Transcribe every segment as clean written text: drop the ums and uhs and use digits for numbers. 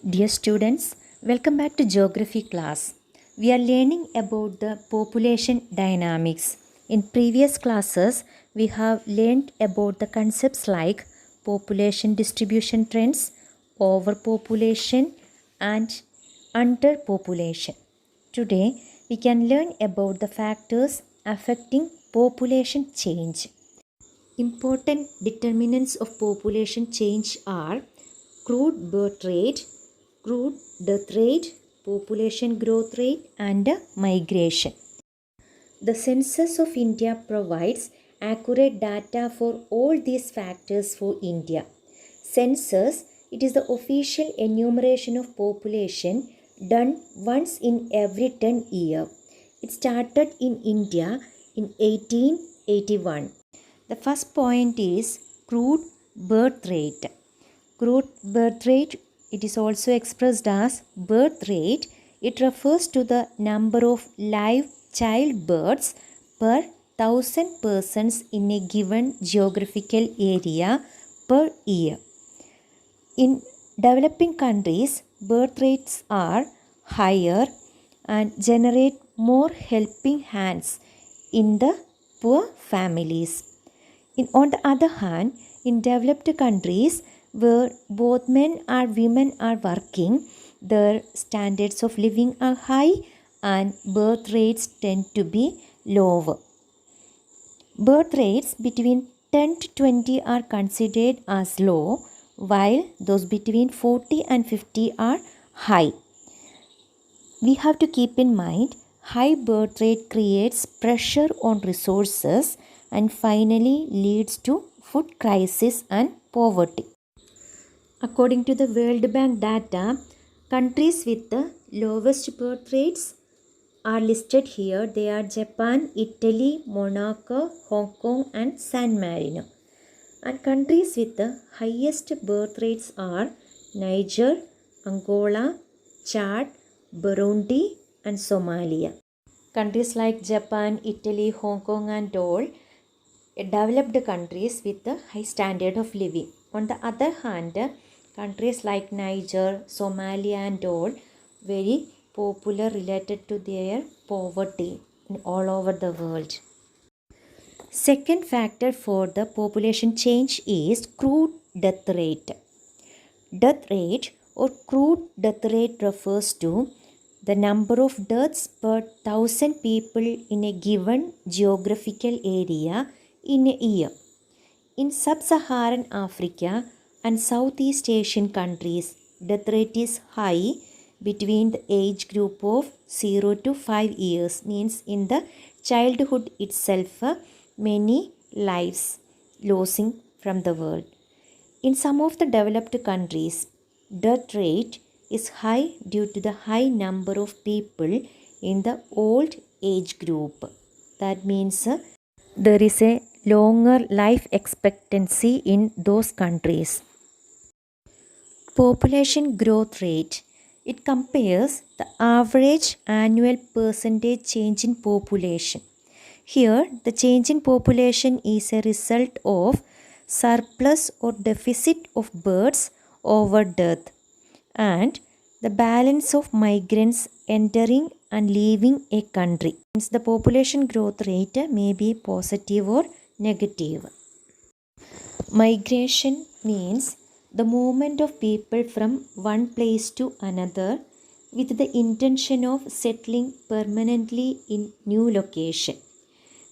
Dear students, welcome back to Geography class. We are learning about the population dynamics. In previous classes, we have learned about the concepts like population distribution trends, overpopulation, and underpopulation. Today, we can learn about the factors affecting population change. Important determinants of population change are crude birth rate, crude death rate, population growth rate, and migration. The Census of India provides accurate data for all these factors for India. Census, it is the official enumeration of population done once in every 10 years. It started in India in 1881. The first point is crude birth rate. Crude birth rate, it is also expressed as birth rate. It refers to the number of live childbirths per 1000 persons in a given geographical area per year. In developing countries, birth rates are higher and generate more helping hands in the poor families. On the other hand, in developed countries where both men and women are working, their standards of living are high and birth rates tend to be lower. Birth rates between 10 to 20 are considered as low, while those between 40 and 50 are high. We have to keep in mind high birth rate creates pressure on resources and finally leads to food crisis and poverty. According to the World Bank data, countries with the lowest birth rates are listed here. They are Japan, Italy, Monaco, Hong Kong and San Marino. And countries with the highest birth rates are Niger, Angola, Chad, Burundi and Somalia. Countries like Japan, Italy, Hong Kong and all developed countries with a high standard of living. On the other hand, countries like Niger, Somalia and all very popular related to their poverty in all over the world. Second factor for the population change is crude death rate. Death rate or crude death rate refers to the number of deaths per 1000 people in a given geographical area in a year. In sub-Saharan Africa and Southeast Asian countries, death rate is high between the age group of 0 to 5 years, means in the childhood itself many lives losing from the world. In some of the developed countries, death rate is high due to the high number of people in the old age group. That means there is a longer life expectancy in those countries. Population growth rate. It compares the average annual percentage change in population. Here, the change in population is a result of surplus or deficit of births over death and the balance of migrants entering and leaving a country. Hence, the population growth rate may be positive or negative. Migration means the movement of people from one place to another with the intention of settling permanently in new location.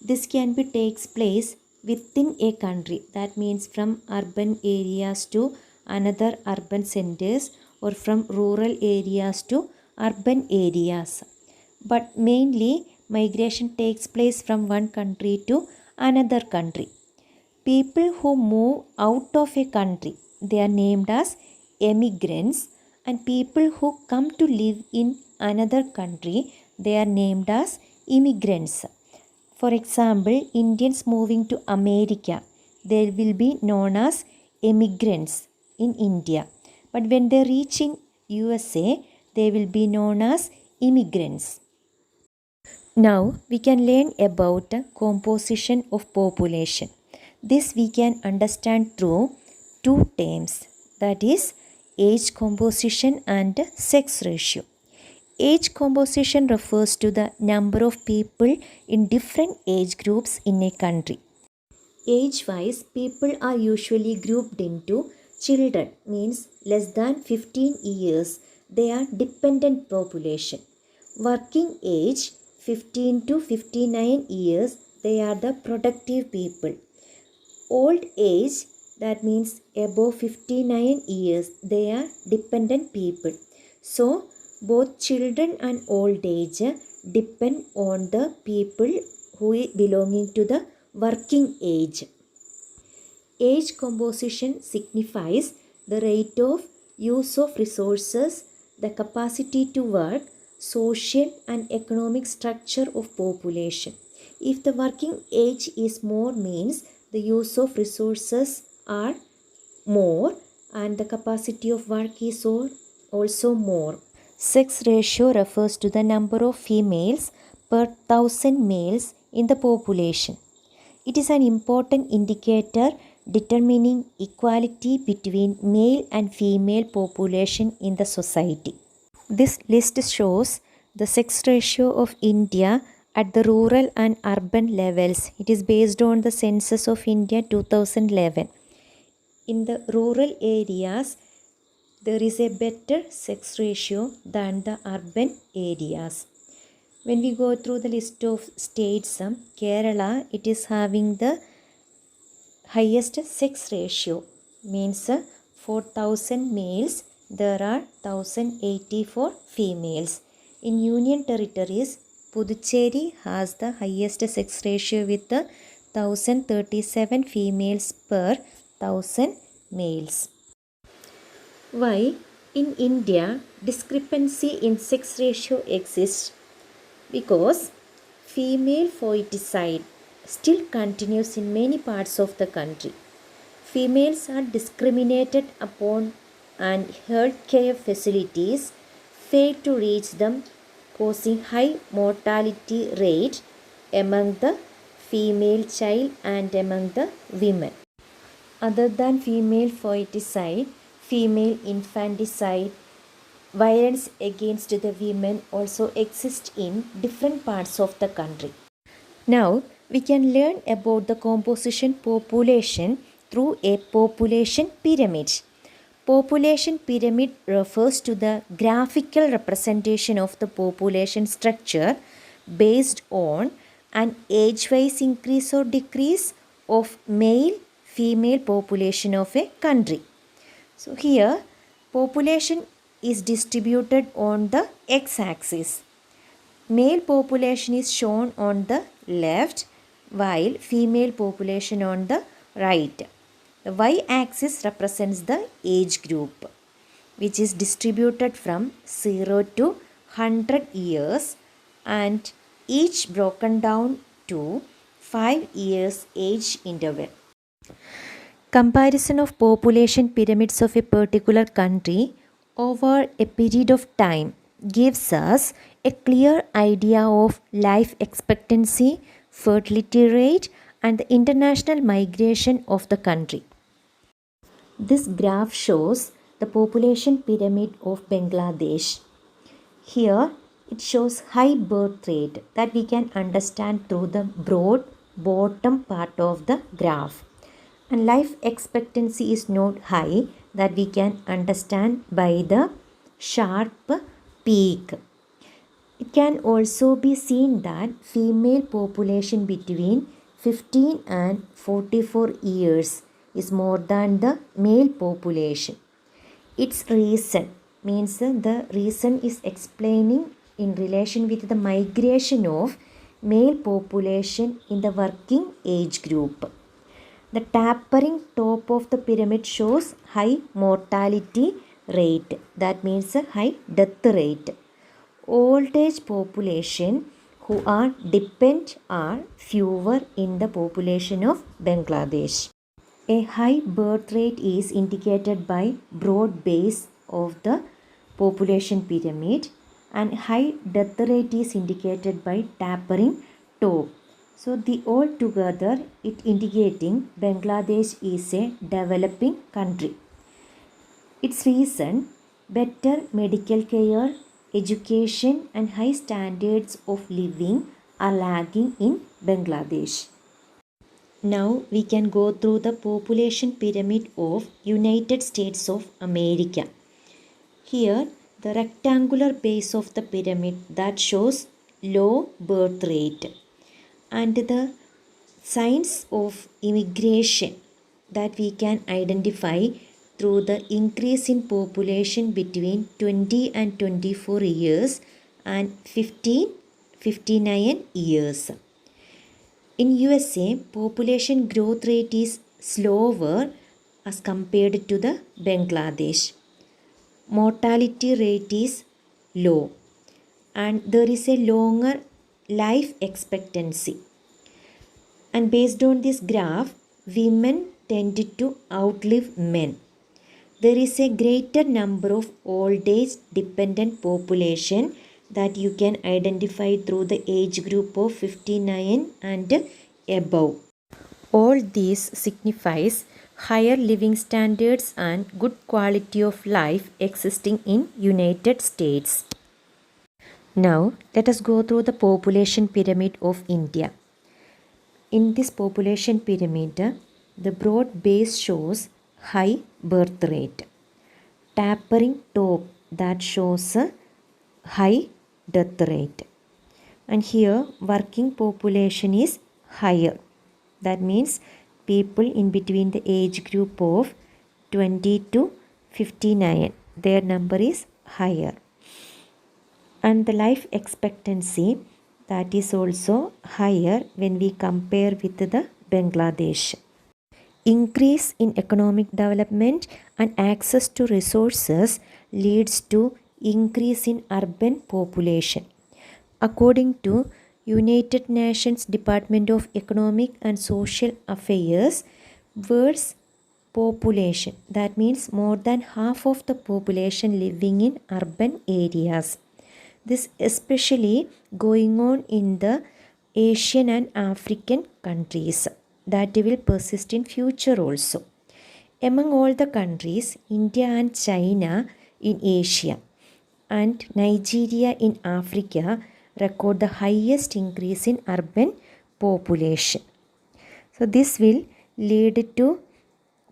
This can be takes place within a country, that means from urban areas to another urban centers or from rural areas to urban areas. But mainly migration takes place from one country to another country. People who move out of a country, they are named as emigrants, and people who come to live in another country, they are named as immigrants. For example, Indians moving to America, they will be known as immigrants in India. But when they reach in USA, they will be known as immigrants. Now we can learn about the composition of population. This we can understand through two terms, that is age composition and sex ratio. Age composition refers to the number of people in different age groups in a country. Age-wise, people are usually grouped into children, means less than 15 years. They are dependent population. Working age, 15 to 59 years, they are the productive people. Old age, that means above 59 years, they are dependent people. So, both children and old age depend on the people who are belonging to the working age. Age composition signifies the rate of use of resources, the capacity to work, social and economic structure of population. If the working age is more, means the use of resources are more and the capacity of work is also more. Sex ratio refers to the number of females per thousand males in the population. It is an important indicator determining equality between male and female population in the society. This list shows the sex ratio of India at the rural and urban levels. It is based on the census of India 2011. In the rural areas, there is a better sex ratio than the urban areas. When we go through the list of states, Kerala, it is having the highest sex ratio, means for 1000 males there are 1084 females. In Union Territories, Puducherry has the highest sex ratio with 1037 females per 1000 males. Why in India discrepancy in sex ratio exists? Because female foeticide still continues in many parts of the country. Females are discriminated upon and healthcare facilities fail to reach them, causing high mortality rate among the female child and among the women. Other than female foeticide, female infanticide, violence against the women also exist in different parts of the country. Now, we can learn about the composition population through a population pyramid. Population pyramid refers to the graphical representation of the population structure based on an age-wise increase or decrease of male-female population of a country. So here, population is distributed on the x-axis. Male population is shown on the left while female population on the right. The y-axis represents the age group which is distributed from 0 to 100 years and each broken down to 5 years age interval. Comparison of population pyramids of a particular country over a period of time gives us a clear idea of life expectancy, fertility rate, and the international migration of the country. This graph shows the population pyramid of Bangladesh. Here it shows high birth rate that we can understand through the broad bottom part of the graph. And life expectancy is not high that we can understand by the sharp peak. It can also be seen that female population between 15 and 44 years is more than the male population. Its reason means the reason is explaining in relation with the migration of male population in the working age group. The tapering top of the pyramid shows high mortality rate, that means a high death rate. Old age population who are dependent are fewer in the population of Bangladesh. A high birth rate is indicated by broad base of the population pyramid and high death rate is indicated by tapering top. So the all together it indicating Bangladesh is a developing country. Its reason, better medical care, education and high standards of living are lagging in Bangladesh. Now we can go through the population pyramid of United States of America. Here the rectangular base of the pyramid that shows low birth rate and the signs of immigration that we can identify through the increase in population between 20 and 24 years and 59 years. In USA, population growth rate is slower as compared to the Bangladesh. Mortality rate is low and there is a longer life expectancy. And based on this graph, women tend to outlive men. There is a greater number of old age dependent population that you can identify through the age group of 59 and above. All these signifies higher living standards and good quality of life existing in United States. Now let us go through the population pyramid of India. In this population pyramid, the broad base shows high birth rate. Tapering top that shows a high death rate. And here working population is higher. That means people in between the age group of 20 to 59, their number is higher. And the life expectancy, that is also higher when we compare with the Bangladesh. Increase in economic development and access to resources leads to increase in urban population. According to United Nations Department of Economic and Social Affairs, world's population, that means more than half of the population living in urban areas. This especially going on in the Asian and African countries that will persist in future also. Among all the countries, India and China in Asia and Nigeria in Africa record the highest increase in urban population. So this will lead to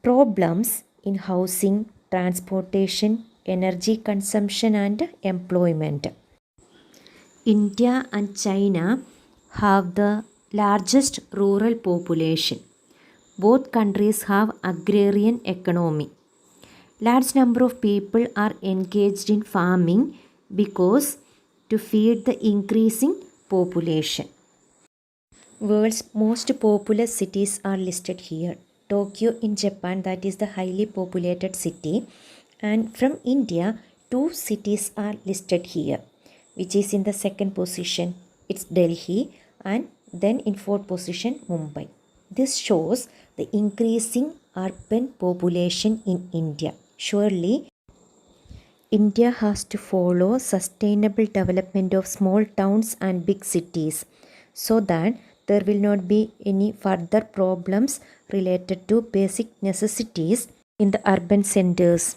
problems in housing, transportation, energy consumption and employment. India and China have the largest rural population. Both countries have agrarian economy. Large number of people are engaged in farming because to feed the increasing population. World's most populous cities are listed here. Tokyo in Japan, that is the highly populated city, and from India 2 cities are listed here, which is in the second position, it's Delhi, and then in fourth position Mumbai. This shows the increasing urban population in India. Surely India has to follow sustainable development of small towns and big cities so that there will not be any further problems related to basic necessities in the urban centers.